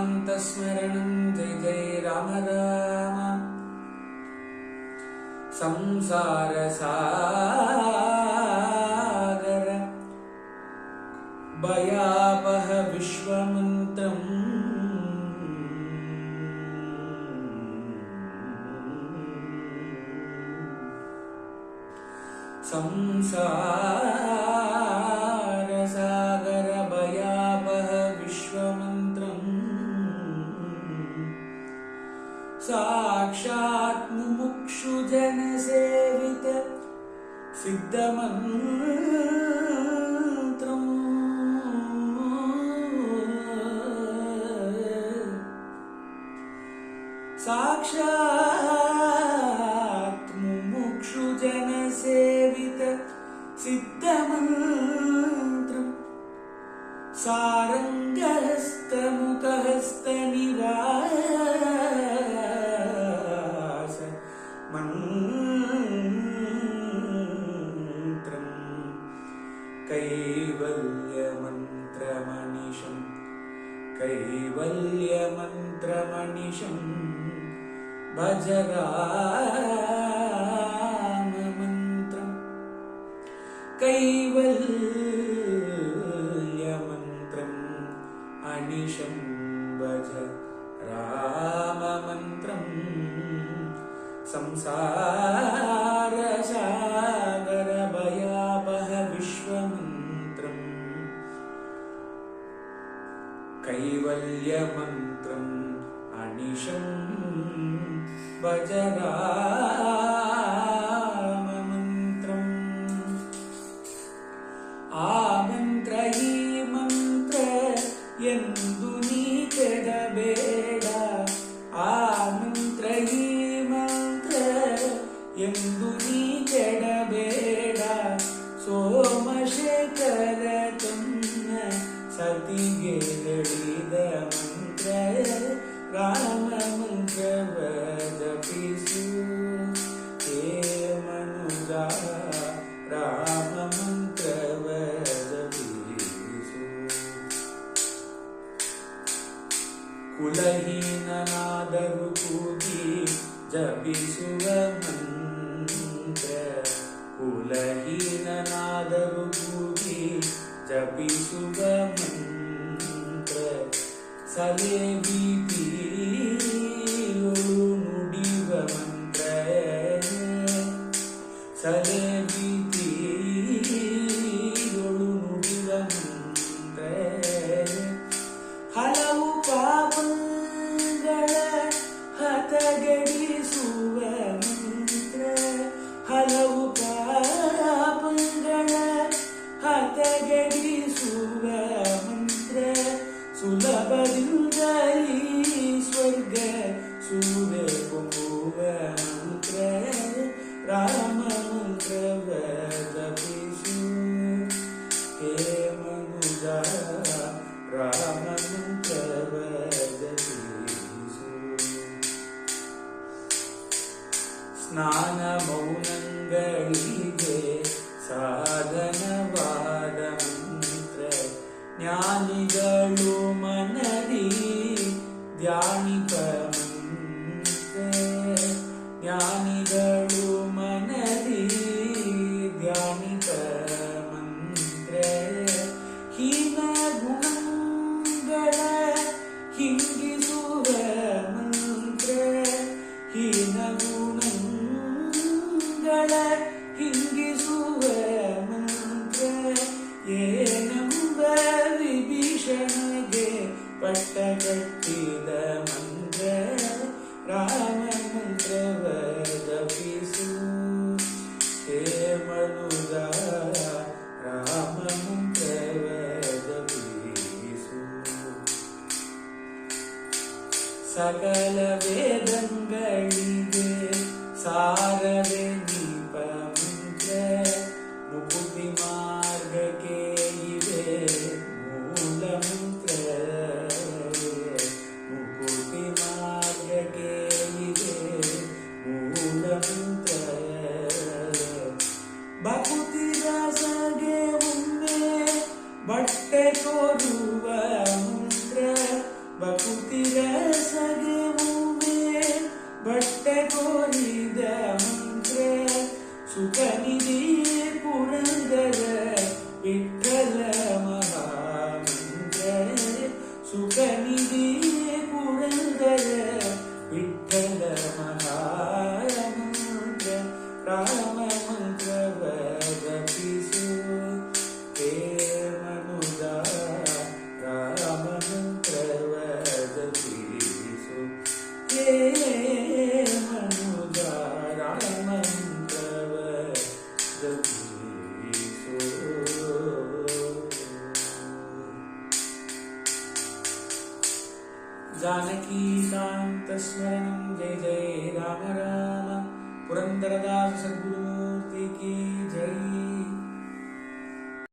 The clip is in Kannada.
जानकीकान्तस्मरणं जय जय राम राम। संसारसागर भयापह विश्वमन्त्रम् संसारसागर भयापह विश्वमन्त्रम् साक्षात् मुमुक्षुजनसेवित सिद्धमन्त्रम् साक्षात् मुमुक्षुजनसेवित सिद्धमन्त्रम् सारङ्गहस्तमुखहस्तनिवास मन्त्रम् कैवल्यमन्त्रमनिशम् कैवल्यमन्त्रमनिशम् भज राममन्त्रम् कैवल्यमन्त्रम् अनिशं भज राममन्त्रम् संसारसागर भयापह विश्वमन्त्रम् कैवल्यमन्त्रम् अनिशं भज राममन्त्रम् आ ಮಂತ್ರ ಈ ಮಂತ್ರ ಎಂದು ನೀ ಕೆಡಬೇಡ ಆ ಮಂತ್ರ ಈ ಮಂತ್ರ ಎಂದು ನೀ ಕೆಡಬೇಡ ಸೋಮಶೇಖರ ತನ್ನ ಸತಿಗೆ ಹೇಳಿದ ಮಂತ್ರ ರಾಮ ಮಂತ್ರವ ಜಪಿಸು ಹೇ ಮನುಜ ರಾಮ ಮಂತ್ರವ ಜಪಿಸು ಕುಲಹೀನನಾದರೂ ಕೂಗಿ ಜಪಿಸುವ ಮಂತ್ರ ಕುಲಹೀನನಾದರೂ ಕೂಗಿ ಜಪಿಸುವ ಮಂತ್ರ ಸಲೇ ಭೀತಿಯೊಳು ನುಡಿವ ಮಂತ್ರ ಸಲೇ ಭೀತಿಯೊಳು ನುಡಿವ ಮಂತ್ರ ಹಲವು ಪಾಪಗಳ ಹತಗಡಿಸುವ ಮಂತ್ರ ಹಲವು ಪಾಪಗಳ ಹತಗಡಿಸುವ ಮಂತ್ರ ಸುಲಭದಿಂದಲೀ ಸ್ವರ್ಗ ಸೂರೆ ಕೊಂಬುವ ಮಂತ್ರ ರಾಮ ಮಂತ್ರವ ಜಪಿಸು ಹೇ ಮನುಜ ರಾಮ ಮಂತ್ರವ ಜಪಿಸು ಸ್ನಾನ ಮೌನಗಳಿಗೆ ಸಾಧನವಾದ ಮಂತ್ರ ಜ್ಞಾನಿಗಳು ಮನದಿ ಧ್ಯಾನಿಪ ಮಂತ್ರ ಜ್ಞಾನಿಗಳು ಮನದಿ ಧ್ಯಾನಿಪ ಮಂತ್ರ ಹೀನ ಗುಣಗಳ ಹಿಂಗಿಸುವ ಮಂತ್ರ ಹೀನ ಗುಣಗಳ ಹಿಂಗಿಸುವ ಮಂತ್ರ ಏನೆಂಬ ವಿಭೀಷಣಗೆ ಪಟ್ಟ ಕಟ್ಟಿದ ಮಂತ್ರ ರಾಮ ಮಂತ್ರವ ಜಪಿಸು ಹೇ ಮನುಜ ರಾಮ ಮಂತ್ರವ ಜಪಿಸು ಸಕಲ ವೇದಂಗಳಿಗೆ ಸಾರವೇ ದೀಪ ಮಂತ್ರ ಮುಕುತಿ ಮಾರ್ಗಕ್ಕೆ ಇವೆ ಮೂಲ ಮಂತ್ರ ಮುಕುತಿ ಮಾರ್ಗಕ್ಕೆ ಇದೆ ಮೂಲ ಮಂತ್ರ ಭಕುತಿ ರಸಗೆ ಒಮ್ಮೆ ಬಟ್ಟೆ ಕೊಡುವ ಮಂತ್ರ जानकीकान्तस्मरणं जय जय राम राम। पुरंदरदास सद्गुरुमूर्ति की जय।